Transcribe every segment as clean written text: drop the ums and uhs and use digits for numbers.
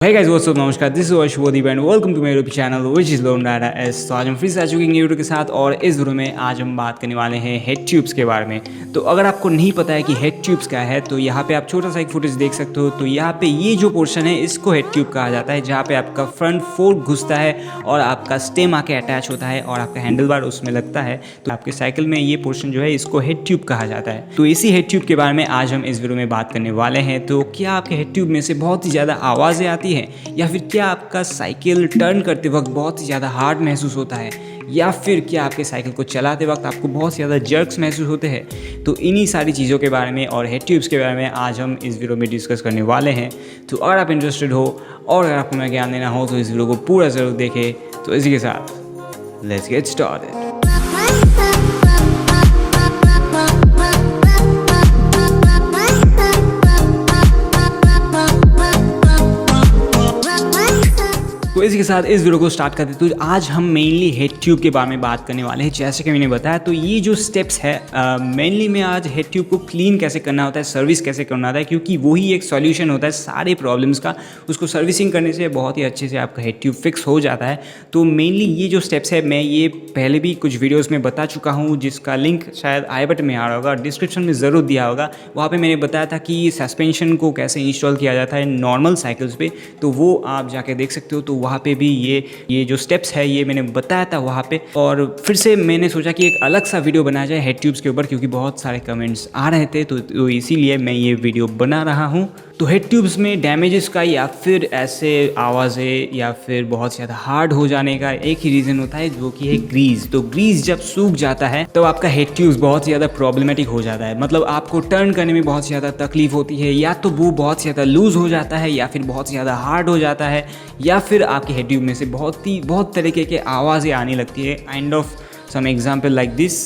Hey guys, what's up? नमस्कार, this is Shubhdeep and welcome to my YouTube channel which is lone data S. तो आज हम फिर से आ चुके हैं वीडियो के साथ और इस वीडियो में आज हम बात करने वाले हैं हेड ट्यूब्स के बारे में। तो अगर आपको नहीं पता है कि हेड ट्यूब्स क्या है तो यहाँ पे आप छोटा सा एक फुटेज देख सकते हो। तो यहाँ पे ये जो पोर्शन है इसको हेड ट्यूब कहा जाता है, जहाँ पे आपका फ्रंट फोर्क घुसता है और आपका स्टेम आके अटैच होता है और आपका हैंडल बार उसमें लगता है। तो आपके साइकिल में ये पोर्शन जो है इसको हेड ट्यूब कहा जाता है। तो इसी हेड ट्यूब के बारे में आज हम इस वीडियो में बात करने वाले हैं। तो क्या आपके हेड ट्यूब में से बहुत ही ज़्यादा आवाज़ें आती हैं, या फिर क्या आपका साइकिल टर्न करते वक्त बहुत ही ज़्यादा हार्ड महसूस होता है, या फिर क्या आपके साइकिल को चलाते वक्त आपको बहुत ज़्यादा जर्क्स महसूस होते हैं। तो इन्हीं सारी चीज़ों के बारे में और हेड ट्यूब्स के बारे में आज हम इस वीडियो में डिस्कस करने वाले हैं। तो अगर आप इंटरेस्टेड हो और अगर आपको मैं ज्ञान देना हो तो इस वीडियो को पूरा ज़रूर देखें। तो इसी के साथ लेट्स गेट स्टार्टेड। तो इसी के साथ इस वीडियो को स्टार्ट करते हैं। तो आज हम मेनली हेड ट्यूब के बारे में बात करने वाले हैं। जैसे कि मैंने बताया, तो ये जो स्टेप्स है मेनली में आज हेड ट्यूब को क्लीन कैसे करना होता है, सर्विस कैसे करना होता है, क्योंकि वही एक सॉल्यूशन होता है सारे प्रॉब्लम्स का। उसको सर्विसिंग करने से बहुत ही अच्छे से आपका हेड ट्यूब फिक्स हो जाता है। तो मेनली ये जो स्टेप्स है मैं ये पहले भी कुछ वीडियोज़ में बता चुका हूँ, जिसका लिंक शायद आई बटन में आ रहा होगा, डिस्क्रिप्शन में ज़रूर दिया होगा। वहाँ पर मैंने बताया था कि सस्पेंशन को कैसे इंस्टॉल किया जाता है नॉर्मल साइकिल्स पे, तो वो आप जाके देख सकते हो। तो वहाँ पे भी ये जो स्टेप्स है ये मैंने बताया था वहाँ पे। और फिर से मैंने सोचा कि एक अलग सा वीडियो बनाया जाए हेड ट्यूब्स के ऊपर, क्योंकि बहुत सारे कमेंट्स आ रहे थे, तो इसीलिए मैं ये वीडियो बना रहा हूँ। तो हेड ट्यूब्स में डैमेजेस का या फिर ऐसे आवाज़ें या फिर बहुत ज़्यादा हार्ड हो जाने का एक ही रीज़न होता है, जो कि है ग्रीस। तो ग्रीस जब सूख जाता है तो आपका हेड ट्यूब्स बहुत ज़्यादा प्रॉब्लमेटिक हो जाता है। मतलब आपको टर्न करने में बहुत ज़्यादा तकलीफ होती है, या तो वो बहुत ज़्यादा लूज़ हो जाता है, या फिर बहुत ज़्यादा हार्ड हो जाता है, या फिर आपके हेड ट्यूब में से बहुत तरीके के आवाज़ें आने लगती है। Kind of some example like this.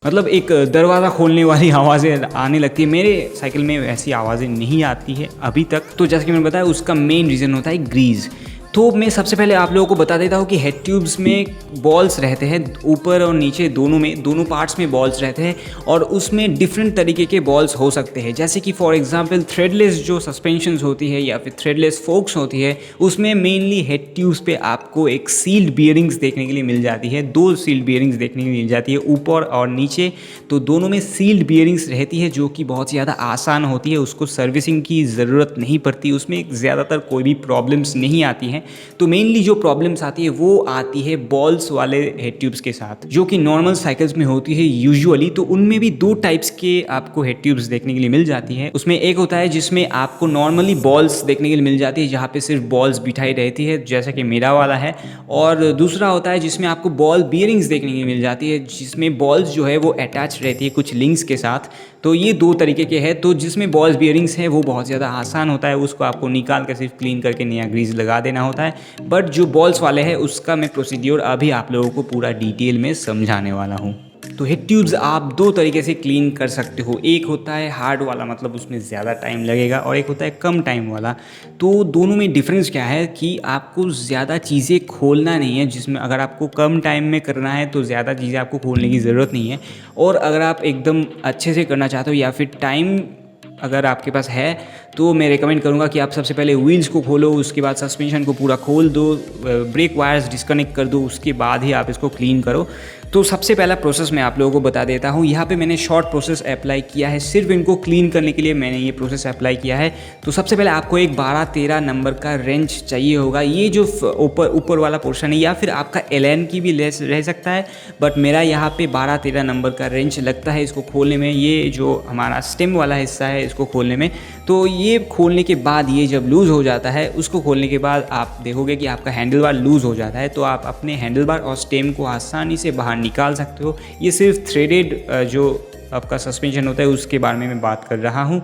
मतलब एक दरवाज़ा खोलने वाली आवाज़ें आने लगती है। मेरे साइकिल में ऐसी आवाज़ें नहीं आती है अभी तक। तो जैसे कि मैंने बताया, उसका मेन रीज़न होता है ग्रीस। तो मैं सबसे पहले आप लोगों को बता देता हूँ कि हेड ट्यूब्स में बॉल्स रहते हैं, ऊपर और नीचे दोनों पार्ट्स में बॉल्स रहते हैं, और उसमें डिफरेंट तरीके के बॉल्स हो सकते हैं। जैसे कि फॉर एग्जांपल थ्रेडलेस जो सस्पेंशंस होती है या फिर थ्रेडलेस फोक्स होती है, उसमें मेनली हेड ट्यूब्स पे आपको एक सील्ड बियरिंग्स देखने के लिए मिल जाती है। 2 सील्ड बियरिंग्स देखने के लिए मिल जाती है, ऊपर और नीचे। तो दोनों में सील्ड बियरिंग्स रहती है, जो कि बहुत ज़्यादा आसान होती है, उसको सर्विसिंग की ज़रूरत नहीं पड़ती, उसमें ज़्यादातर कोई भी प्रॉब्लम्स नहीं आती हैं। तो मेनली जो प्रॉब्लम्स आती है वो आती है बॉल्स वाले हेड ट्यूब्स के साथ, जो कि नॉर्मल साइकिल्स में होती है यूजुअली। तो उनमें भी 2 टाइप्स के आपको हेड ट्यूब्स देखने के लिए मिल जाती है। उसमें एक होता है जिसमें आपको नॉर्मली बॉल्स देखने के लिए मिल जाती है, जहाँ पे सिर्फ बॉल्स बिठाई रहती है, जैसा कि मेरा वाला है। और दूसरा होता है जिसमें आपको बॉल बियरिंग्स देखने के लिए मिल जाती है, जिसमें बॉल्स जो है वो अटैच रहती है कुछ लिंक्स के साथ। तो ये 2 तरीके के हैं। तो जिसमें बॉल्स बियरिंग्स है वो बहुत ज़्यादा आसान होता है, उसको आपको निकाल कर सिर्फ क्लीन करके नया ग्रीस लगा देना होता है। बट जो बॉल्स वाले हैं उसका मैं प्रोसीड्योर अभी आप लोगों को पूरा डिटेल में समझाने वाला हूँ। तो हेड ट्यूब्स आप 2 तरीके से क्लीन कर सकते हो। एक होता है हार्ड वाला, मतलब उसमें ज़्यादा टाइम लगेगा, और एक होता है कम टाइम वाला। तो दोनों में डिफरेंस क्या है कि आपको ज़्यादा चीज़ें खोलना नहीं है, जिसमें अगर आपको कम टाइम में करना है तो ज़्यादा चीज़ें आपको खोलने की ज़रूरत नहीं है। और अगर आप एकदम अच्छे से करना चाहते हो या फिर टाइम अगर आपके पास है, तो मैं रेकमेंड करूंगा कि आप सबसे पहले व्हील्स को खोलो, उसके बाद सस्पेंशन को पूरा खोल दो, ब्रेक वायर्स डिस्कनेक्ट कर दो, उसके बाद ही आप इसको क्लीन करो। तो सबसे पहला प्रोसेस मैं आप लोगों को बता देता हूँ। यहाँ पे मैंने शॉर्ट प्रोसेस अप्लाई किया है, सिर्फ इनको क्लीन करने के लिए मैंने ये प्रोसेस अप्लाई किया है। तो सबसे पहले आपको एक 12-13 नंबर का रेंच चाहिए होगा। ये जो ऊपर वाला पोर्शन है, या फिर आपका एलएन की भी रह सकता है, बट मेरा यहाँ पे 12-13 नंबर का रेंच लगता है इसको खोलने में। ये जो हमारा स्टेम वाला हिस्सा है इसको खोलने में। तो ये खोलने के बाद ये जब लूज़ हो जाता है, उसको खोलने के बाद आप देखोगे कि आपका हैंडल बार लूज़ हो जाता है। तो आप अपने हैंडल बार और स्टेम को आसानी से बाहर निकाल सकते हो। ये सिर्फ थ्रेडेड जो आपका सस्पेंशन होता है उसके बारे में मैं बात कर रहा हूँ।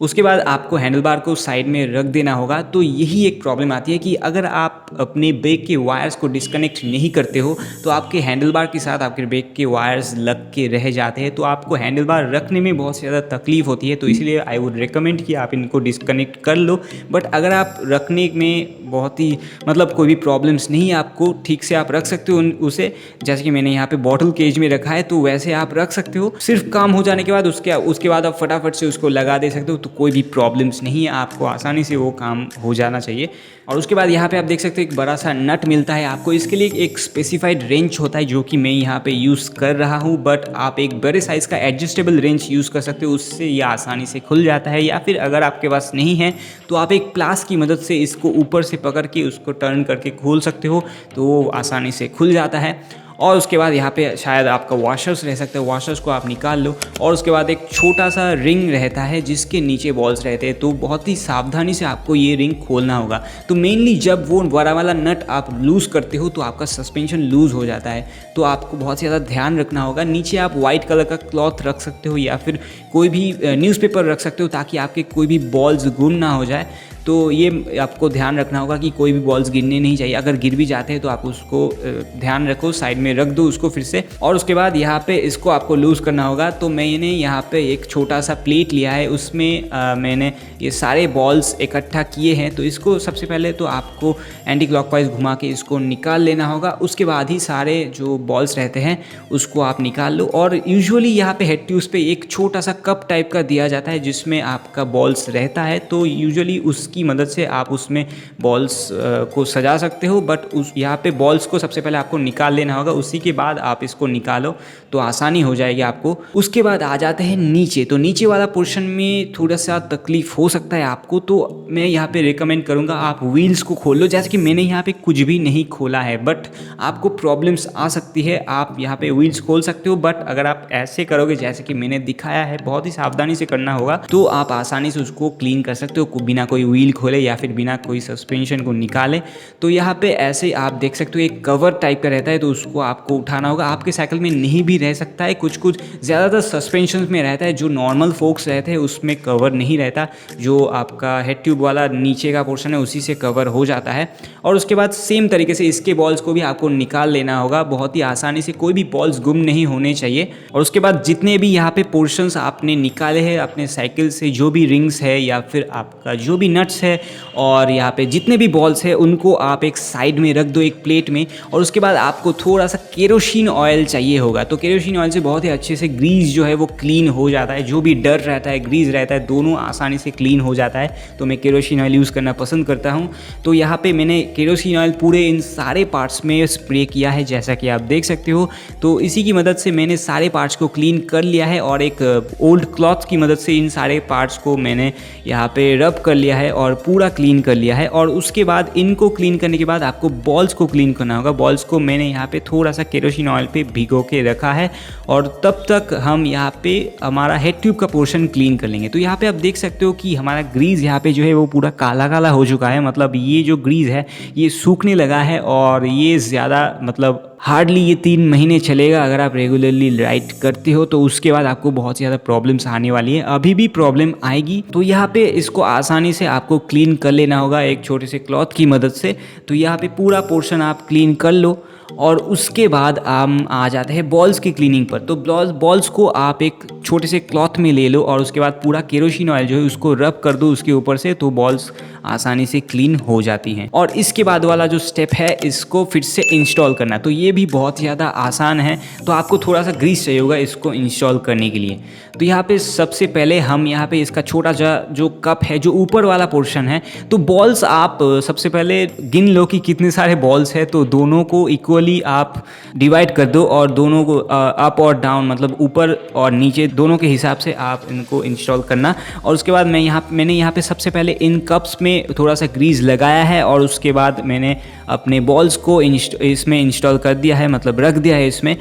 उसके बाद आपको हैंडल बार को साइड में रख देना होगा। तो यही एक प्रॉब्लम आती है कि अगर आप अपने ब्रेक के वायर्स को डिस्कनेक्ट नहीं करते हो तो आपके हैंडल बार के साथ आपके ब्रेक के वायर्स लग के रह जाते हैं, तो आपको हैंडल बार रखने में बहुत ज़्यादा तकलीफ होती है। तो इसलिए आई वुड रिकमेंड कि आप इनको डिस्कनेक्ट कर लो। बट अगर आप रखने में बहुत ही मतलब कोई भी प्रॉब्लम्स नहीं है आपको, ठीक से आप रख सकते हो उसे, जैसे कि मैंने यहाँ पे बॉटल केज में रखा है तो वैसे आप रख सकते हो। सिर्फ काम हो जाने के बाद उसके बाद आप फटाफट से उसको लगा दे सकते हो, तो कोई भी प्रॉब्लम्स नहीं है, आपको आसानी से वो काम हो जाना चाहिए। और उसके बाद यहाँ पे आप देख सकते हो एक बड़ा सा नट मिलता है आपको। इसके लिए एक स्पेसिफाइड रेंच होता है जो कि मैं यहाँ पे यूज़ कर रहा हूँ, बट आप एक बड़े साइज़ का एडजस्टेबल रेंच यूज़ कर सकते हो, उससे ये आसानी से खुल जाता है। या फिर अगर आपके पास नहीं है तो आप एक प्लास की मदद से इसको ऊपर से पकड़ के उसको टर्न करके खोल सकते हो, तो वो आसानी से खुल जाता है। और उसके बाद यहाँ पे शायद आपका वॉशर्स रह सकते हैं, वॉशर्स को आप निकाल लो। और उसके बाद एक छोटा सा रिंग रहता है जिसके नीचे बॉल्स रहते हैं, तो बहुत ही सावधानी से आपको ये रिंग खोलना होगा। तो मेनली जब वो बड़ा वाला नट आप लूज़ करते हो तो आपका सस्पेंशन लूज़ हो जाता है, तो आपको बहुत ज़्यादा ध्यान रखना होगा। नीचे आप वाइट कलर का क्लॉथ रख सकते हो या फिर कोई भी न्यूज़पेपर रख सकते हो ताकि आपके कोई भी बॉल्स गुम ना हो जाए। तो ये आपको ध्यान रखना होगा कि कोई भी बॉल्स गिरने नहीं चाहिए, अगर गिर भी जाते हैं तो आप उसको ध्यान रखो, साइड में रख दो उसको फिर से। और उसके बाद यहाँ पे इसको आपको लूज़ करना होगा। तो मैंने यहाँ पे एक छोटा सा प्लेट लिया है, उसमें मैंने ये सारे बॉल्स इकट्ठा किए हैं। तो इसको सबसे पहले तो आपको एंटी क्लॉकवाइज घुमा के इसको निकाल लेना होगा, उसके बाद ही सारे जो बॉल्स रहते हैं उसको आप निकाल लो। और यूजुअली यहाँ पे हेड ट्यूब्स पे एक छोटा सा कप टाइप का दिया जाता है जिसमें आपका बॉल्स रहता है, तो यूजुअली उसकी मदद से आप उसमें बॉल्स को सजा सकते हो। बट उस यहाँ पे बॉल्स को सबसे पहले आपको निकाल लेना होगा, उसी के बाद आप इसको निकालो तो आसानी हो जाएगी आपको। उसके बाद आ जाते हैं नीचे। तो नीचे वाला पोर्शन में थोड़ा सा तकलीफ हो सकता है आपको, तो मैं यहाँ पे रिकमेंड करूँगा आप व्हील्स को खोल लो। जैसे कि मैंने यहाँ पे कुछ भी नहीं खोला है, बट आपको प्रॉब्लम्स आ सकती है, आप यहाँ पे व्हील्स खोल सकते हो। बट अगर आप ऐसे करोगे जैसे कि मैंने दिखाया है, बहुत ही सावधानी से करना होगा, तो आप आसानी से उसको क्लीन कर सकते हो बिना कोई व्हील खोले या फिर बिना कोई सस्पेंशन को निकाले। तो यहाँ पे ऐसे आप देख सकते हो एक कवर टाइप का रहता है, तो उसको आपको उठाना होगा। आपके साइकिल में नहीं भी रह सकता है, कुछ कुछ ज़्यादातर सस्पेंशन में रहता है, जो नॉर्मल फोक्स रहते हैं उसमें कवर नहीं रहता, जो आपका हेड ट्यूब वाला नीचे का पोर्शन है उसी से कवर हो जाता है। और उसके बाद सेम तरीके से इसके बॉल्स को भी आपको निकाल लेना होगा बहुत ही आसानी से, कोई भी बॉल्स गुम नहीं होने चाहिए। और उसके बाद जितने भी यहाँ पे पोर्शंस आपने निकाले हैं अपने साइकिल से, जो भी रिंग्स है या फिर आपका जो भी नट्स है और यहाँ पे जितने भी बॉल्स है, उनको आप एक साइड में रख दो एक प्लेट में। और उसके बाद आपको थोड़ा सा केरोसिन ऑयल चाहिए होगा। तो केरोसिन ऑयल से बहुत ही अच्छे से ग्रीस जो है वो क्लीन हो जाता है, जो भी डर रहता है ग्रीस रहता है दोनों आसानी से क्लीन हो जाता है। तो मैं केरोसिन ऑयल यूज़ करना पसंद करता हूँ। तो यहाँ पे मैंने केरोसिन ऑयल पूरे इन सारे पार्ट्स में स्प्रे किया है जैसा कि आप देख सकते हो। तो इसी की मदद से मैंने सारे पार्ट्स को क्लीन कर लिया है और एक ओल्ड क्लॉथ की मदद से इन सारे पार्ट्स को मैंने यहाँ पे रब कर लिया है और पूरा क्लीन कर लिया है। और उसके बाद इनको क्लीन करने के बाद आपको बॉल्स को क्लीन करना होगा। बॉल्स को मैंने यहाँ पे थोड़ा सा केरोसिन ऑयल पे भिगो के रखा है और तब तक हम यहाँ पे हमारा हेड ट्यूब का पोर्शन क्लीन कर लेंगे। तो यहाँ पे आप देख सकते हो कि हमारा ग्रीस यहाँ पे जो है वो पूरा काला काला हो चुका है, मतलब ये जो ग्रीस है ये सूखने लगा है और ये ज़्यादा मतलब हार्डली ये 3 महीने चलेगा अगर आप रेगुलरली राइड करते हो। तो उसके बाद आपको बहुत ज़्यादा प्रॉब्लम्स आने वाली है, अभी भी प्रॉब्लम आएगी। तो यहाँ पे इसको आसानी से आपको क्लीन कर लेना होगा एक छोटे से क्लॉथ की मदद से। तो यहाँ पे पूरा पोर्शन आप क्लीन कर लो और उसके बाद हम आ जाते हैं बॉल्स की क्लीनिंग पर। तो बॉल्स को आप एक छोटे से क्लॉथ में ले लो और उसके बाद पूरा केरोसिन ऑयल जो है उसको रब कर दो उसके ऊपर से, तो बॉल्स आसानी से क्लीन हो जाती हैं। और इसके बाद वाला जो स्टेप है इसको फिर से इंस्टॉल करना, तो ये भी बहुत ज़्यादा आसान है। तो आपको थोड़ा सा ग्रीस चाहिए होगा इसको इंस्टॉल करने के लिए। तो यहाँ पे सबसे पहले हम यहाँ पे इसका छोटा सा जो कप है जो ऊपर वाला पोर्शन है, तो बॉल्स आप सबसे पहले गिन लो कि कितने सारे बॉल्स है, तो दोनों को इक्वली आप डिवाइड कर दो और दोनों को अप और डाउन मतलब ऊपर और नीचे दोनों के हिसाब से आप इनको इंस्टॉल करना। और उसके बाद मैंने यहाँ पे सबसे पहले इन कप्स में थोड़ा सा ग्रीस लगाया है और उसके बाद मैंने अपने बॉल्स को इसमें इंस्टॉल कर दिया है, मतलब रख दिया है इसमें।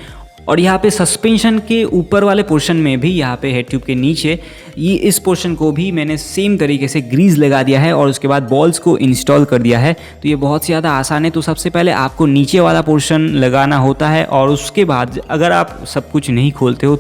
और यहाँ पे सस्पेंशन के ऊपर वाले पोर्शन में भी यहाँ पे हेड ट्यूब के नीचे ये इस पोर्शन को भी मैंने सेम तरीके से ग्रीस लगा दिया है और उसके बाद बॉल्स को इंस्टॉल कर दिया है। तो ये बहुत ज़्यादा आसान है। तो सबसे पहले आपको नीचे वाला पोर्शन लगाना होता है और उसके बाद अगर आप सब कुछ नहीं खोलते हो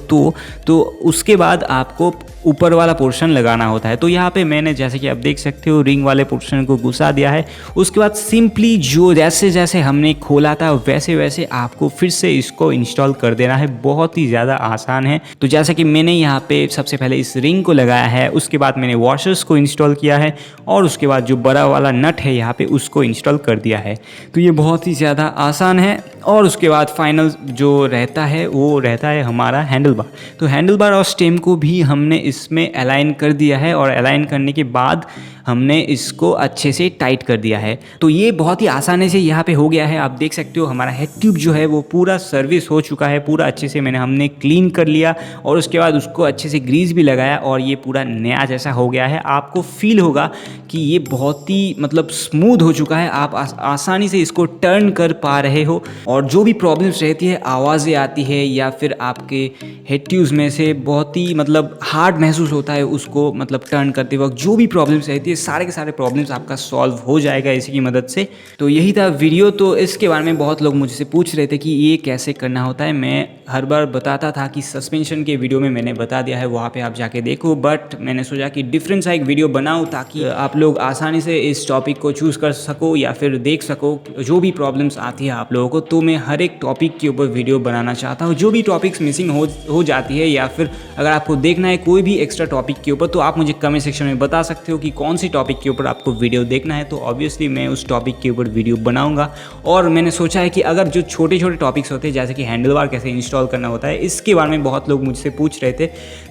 तो उसके बाद आपको ऊपर वाला पोर्शन लगाना होता है। तो यहाँ पे मैंने जैसे कि आप देख सकते हो रिंग वाले पोर्शन को घुसा दिया है। उसके बाद सिंपली जो जैसे जैसे हमने खोला था वैसे वैसे आपको फिर से इसको इंस्टॉल कर देना है। बहुत ही ज़्यादा आसान है। तो जैसा कि मैंने यहाँ पे सबसे पहले इस रिंग को लगाया है, उसके बाद मैंने वॉशर्स को इंस्टॉल किया है और उसके बाद जो बड़ा वाला नट है यहाँ पे उसको इंस्टॉल कर दिया है। तो ये बहुत ही ज़्यादा आसान है। और उसके बाद फाइनल जो रहता है वो रहता है हमारा हैंडल बार। तो हैंडल बार और स्टेम को भी हमने इसमें अलाइन कर दिया है और अलाइन करने के बाद हमने इसको अच्छे से टाइट कर दिया है। तो ये बहुत ही आसानी से यहाँ पे हो गया है। आप देख सकते हो हमारा हेड ट्यूब जो है वो पूरा सर्विस हो चुका है, पूरा अच्छे से हमने क्लीन कर लिया और उसके बाद उसको अच्छे से ग्रीस भी लगाया और ये पूरा नया जैसा हो गया है। आपको फील होगा कि ये बहुत ही मतलब स्मूथ हो चुका है। आप आसानी से इसको टर्न कर पा रहे हो और जो भी प्रॉब्लम्स रहती है, आवाज़ें आती है या फिर आपके हेड ट्यूब्स में से बहुत ही मतलब हार्ड महसूस होता है उसको मतलब टर्न करते वक्त, जो भी प्रॉब्लम्स रहती है सारे के सारे प्रॉब्लम्स आपका सॉल्व हो जाएगा इसी की मदद से। तो यही था वीडियो। तो इसके बारे में बहुत लोग मुझसे पूछ रहे थे कि ये कैसे करना होता है। मैं हर बार बताता था कि सस्पेंशन के वीडियो में मैंने बता दिया है, वहाँ पे आप जाके देखो, बट मैंने सोचा कि डिफरेंट सा एक वीडियो बनाऊँ ताकि आप लोग आसानी से इस टॉपिक को चूज़ कर सको या फिर देख सको जो भी प्रॉब्लम्स आती है आप लोगों को। तो मैं हर एक टॉपिक के ऊपर वीडियो बनाना चाहता हूँ। जो भी टॉपिक्स मिसिंग हो जाती है या फिर अगर आपको देखना है कोई भी एक्स्ट्रा टॉपिक के ऊपर, तो आप मुझे कमेंट सेक्शन में बता सकते हो कि कौन सी टॉपिक के ऊपर आपको वीडियो देखना है। तो ऑब्वियसली मैं उस टॉपिक के ऊपर वीडियो बनाऊंगा। और मैंने सोचा है कि अगर जो छोटे छोटे टॉपिक्स होते हैं जैसे कि हैंडल बार कैसे इंस्टॉल करना होता है, इसके बारे में बहुत लोग मुझसे पूछ रहे थे,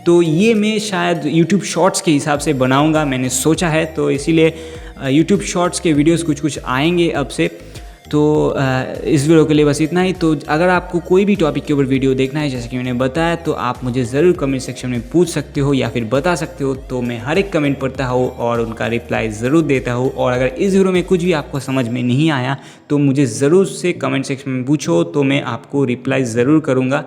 तो ये मैं शायद यूट्यूब शॉर्ट्स के हिसाब से बनाऊंगा, मैंने सोचा है। तो इसीलिए यूट्यूब शॉर्ट्स के वीडियोस कुछ आएंगे अब से। तो इस वीडियो के लिए बस इतना ही। तो अगर आपको कोई भी टॉपिक के ऊपर वीडियो देखना है जैसे कि मैंने बताया, तो आप मुझे ज़रूर कमेंट सेक्शन में पूछ सकते हो या फिर बता सकते हो। तो मैं हर एक कमेंट पढ़ता हूँ और उनका रिप्लाई ज़रूर देता हूँ। और अगर इस वीडियो में कुछ भी आपको समझ में नहीं आया तो मुझे ज़रूर से कमेंट सेक्शन में पूछो, तो मैं आपको रिप्लाई ज़रूर करूँगा।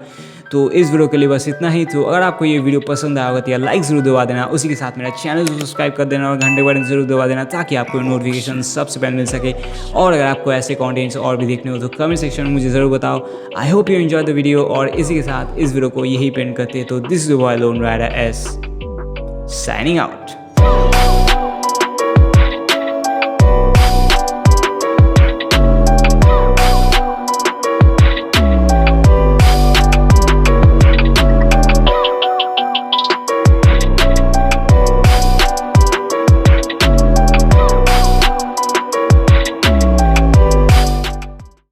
तो इस वीडियो के लिए बस इतना ही। तो अगर आपको ये वीडियो पसंद आया होगा तो यार लाइक ज़रूर दबा देना, उसी के साथ मेरा चैनल को सब्सक्राइब कर देना और घंटे बटन ज़रूर दबा देना ताकि आपको नोटिफिकेशन सबसे पहले मिल सके। और अगर आपको ऐसे कंटेंट्स और भी देखने हो तो कमेंट सेक्शन में मुझे ज़रूर बताओ। I hope you enjoy the video. और इसी के साथ इस वीडियो को यही पेंट करते हैं। तो this is the boy lone rider S signing out.